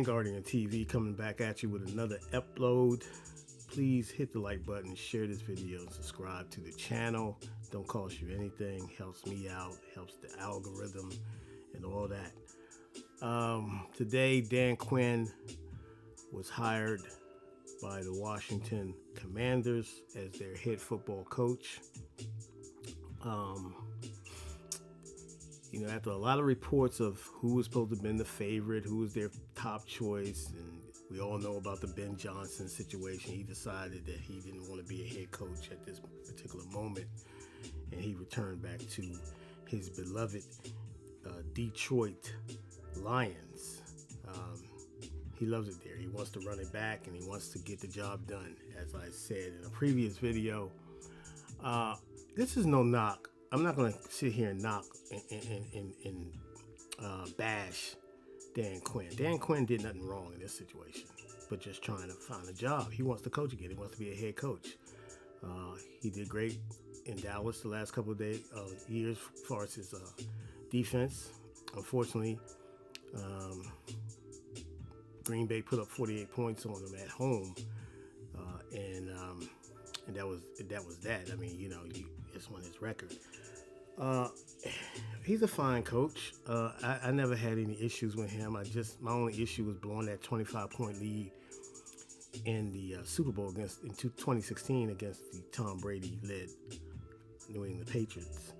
Dan Guardian TV coming back at you with another upload. Please hit the like button, share this video, and subscribe to the channel. Don't cost you anything, helps me out, helps the algorithm and all that. Today, Dan Quinn was hired by the Washington Commanders as their head football coach. After a lot of reports of who was supposed to have been the favorite, who was their top choice, and we all know about the Ben Johnson situation, he decided that he didn't want to be a head coach at this particular moment, and he returned back to his beloved Detroit Lions. He loves it there. He wants to run it back, and he wants to get the job done. As I said in a previous video, this is no knock. I'm not going to sit here and knock and bash Dan Quinn. Dan Quinn did nothing wrong in this situation, but just trying to find a job. He wants to coach again. He wants to be a head coach. He did great in Dallas the last couple of years as far as his defense. Unfortunately, Green Bay put up 48 points on him at home, and that was that. I mean, it's on his record. He's a fine coach. I never had any issues with him. My only issue was blowing that 25-point lead in the Super Bowl in 2016 against the Tom Brady led New England Patriots.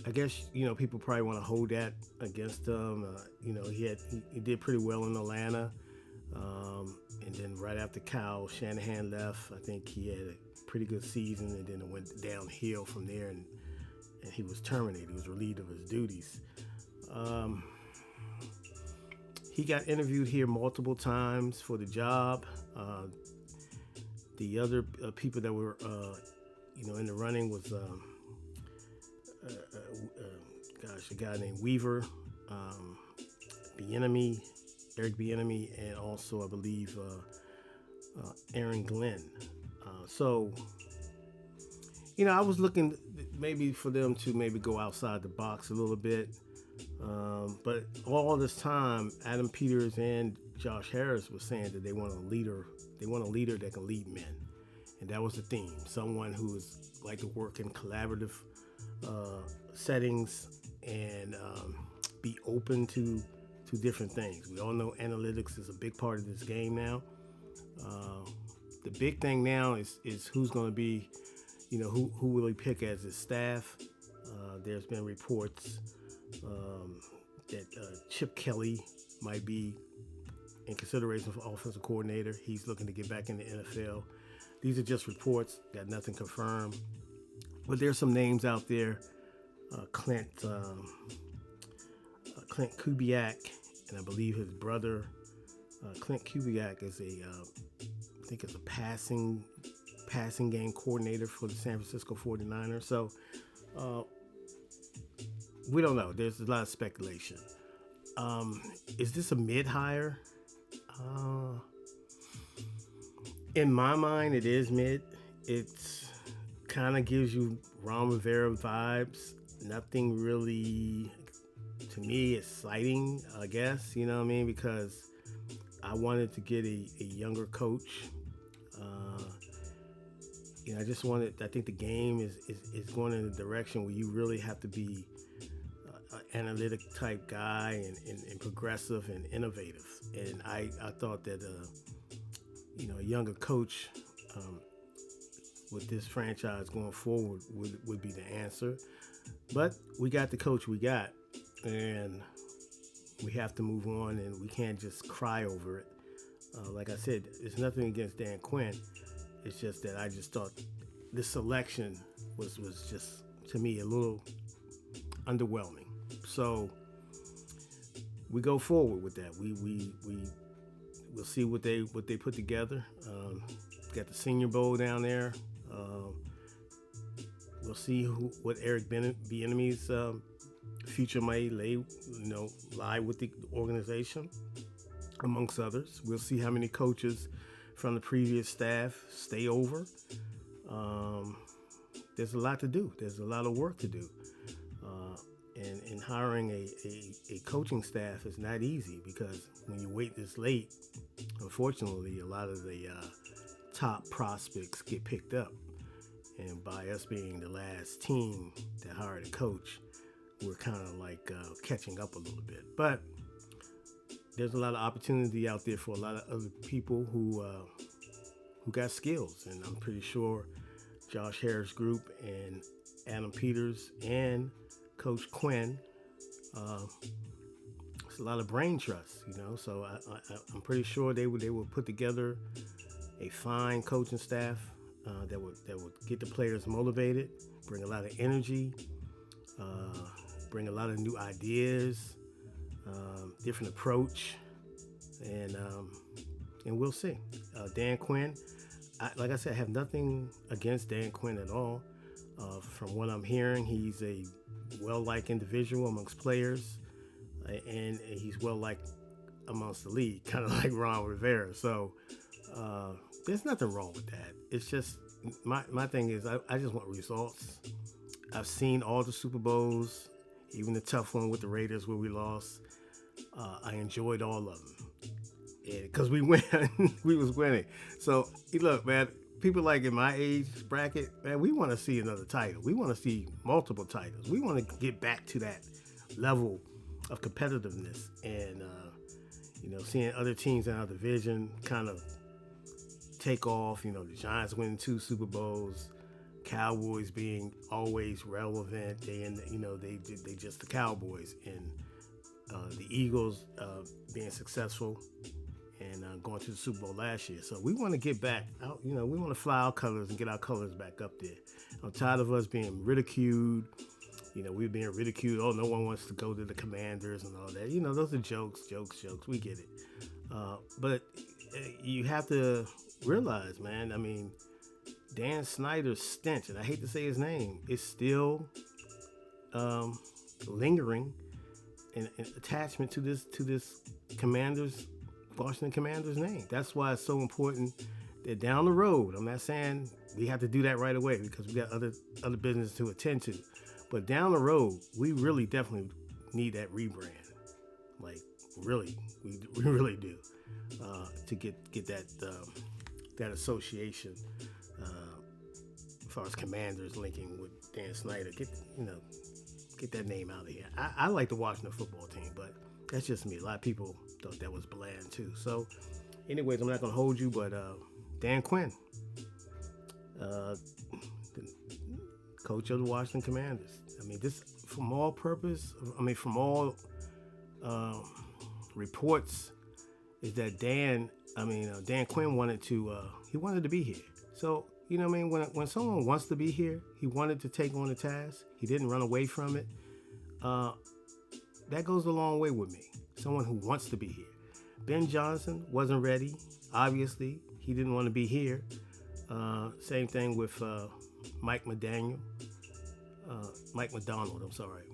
I guess people probably want to hold that against him. He did pretty well in Atlanta, and then right after Kyle Shanahan left, I think he had a pretty good season, and then it went downhill from there, and he was terminated. He was relieved of his duties. He got interviewed here multiple times for the job. The other people that were in the running was a guy named Weaver, Eric Bieniemy, and also I believe Aaron Glenn. I was looking maybe for them to maybe go outside the box a little bit. But all this time, Adam Peters and Josh Harris was saying that they want a leader. They want a leader that can lead men. And that was the theme. Someone who is like to work in collaborative settings and be open to different things. We all know analytics is a big part of this game now. The big thing now is who's going to be, who will he pick as his staff. There's been reports that Chip Kelly might be in consideration for offensive coordinator. He's looking to get back in the NFL. These are just reports, got nothing confirmed. But there's some names out there. Clint Kubiak, and I believe his brother, Clint Kubiak, is I think is a passing game coordinator for the San Francisco 49ers. So we don't know. There's a lot of speculation. Is this a mid-hire? In my mind, it is mid. It's kind of gives you Ron Rivera vibes. Nothing really, to me, exciting, I guess. You know what I mean? Because I wanted to get a younger coach. I think the game is going in a direction where you really have to be an analytic type guy and progressive and innovative. And I thought that, a younger coach with this franchise going forward would be the answer. But we got the coach we got, and we have to move on, and we can't just cry over it. Like I said, it's nothing against Dan Quinn. It's just that I just thought this selection was just, to me, a little underwhelming. So we go forward with that. We'll see what they put together. Got the Senior Bowl down there. We'll see what Eric Bieniemy's future may lie with the organization, amongst others. We'll see how many coaches from the previous staff stay over. There's a lot to do. There's a lot of work to do. And and hiring a coaching staff is not easy, because when you wait this late, unfortunately, a lot of the top prospects get picked up. And by us being the last team that hired a coach, we're kind of like catching up a little bit. But there's a lot of opportunity out there for a lot of other people who got skills. And I'm pretty sure Josh Harris' group and Adam Peters and Coach Quinn, it's a lot of brain trust, So I'm pretty sure they would put together a fine coaching staff that would get the players motivated, bring a lot of energy, bring a lot of new ideas, different approach, and we'll see. Dan Quinn, like I said, I have nothing against Dan Quinn at all. From what I'm hearing, he's a well-liked individual amongst players, and he's well-liked amongst the league, kind of like Ron Rivera. So there's nothing wrong with that. It's just, my thing is, I just want results. I've seen all the Super Bowls, even the tough one with the Raiders where we lost. I enjoyed all of them, because we win. We was winning. So look, man, people like in my age bracket, man, we want to see another title. We want to see multiple titles. We want to get back to that level of competitiveness, and seeing other teams in our division kind of take off. The Giants winning 2 Super Bowls, Cowboys being always relevant. They just the Cowboys, and the Eagles being successful and going to the Super Bowl last year. So we want to get back out. We want to fly our colors and get our colors back up there. I'm tired of us being ridiculed. We're being ridiculed. Oh, no one wants to go to the Commanders and all that. Those are jokes. We get it. But you have to realize, man, I mean, Dan Snyder's stench, and I hate to say his name, is still lingering in attachment to this Washington Commanders name. That's why it's so important that down the road, I'm not saying we have to do that right away, because we got other business to attend to, but down the road, we really definitely need that rebrand. Like, really, we really do, to get that association as far as Commanders linking with Dan Snyder. Get that name out of here. I like the Washington football team, but that's just me. A lot of people thought that was bland too. So anyways, I'm not going to hold you, but Dan Quinn, the coach of the Washington Commanders. I mean, this, from all reports, is that Dan Quinn wanted to be here. So, when someone wants to be here, he wanted to take on the task. He didn't run away from it. That goes a long way with me. Someone who wants to be here. Ben Johnson wasn't ready. Obviously, he didn't want to be here. Same thing with Mike McDonald. I'm sorry.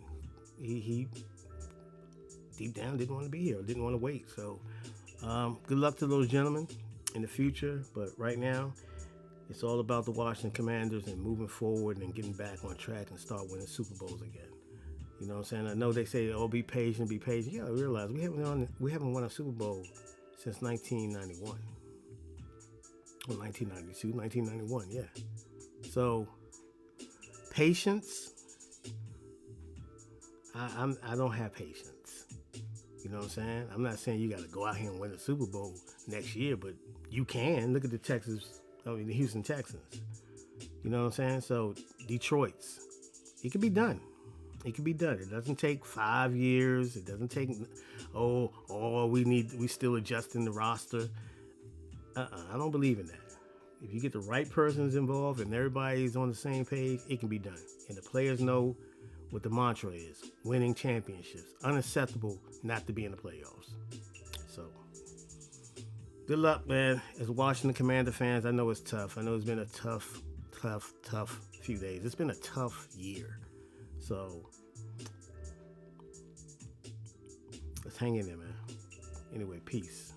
He deep down didn't want to be here. Didn't want to wait. So, good luck to those gentlemen in the future. But right now, it's all about the Washington Commanders and moving forward and getting back on track and start winning Super Bowls again. You know what I'm saying? I know they say, "Oh, be patient, be patient." You gotta realize we haven't won a Super Bowl since 1991. Well, 1992, 1991, yeah. So, patience. I don't have patience. You know what I'm saying? I'm not saying you got to go out here and win the Super Bowl next year, but you can. Look at the Houston Texans. You know what I'm saying? So, Detroit's. It can be done. It can be done. It doesn't take 5 years. It doesn't take, we still adjusting the roster. I don't believe in that. If you get the right persons involved and everybody's on the same page, it can be done. And the players know what the mantra is: winning championships. Unacceptable not to be in the playoffs. So, good luck, man. As Washington Commander fans, I know it's tough. I know it's been a tough few days. It's been a tough year. So, let's hang in there, man. Anyway, peace.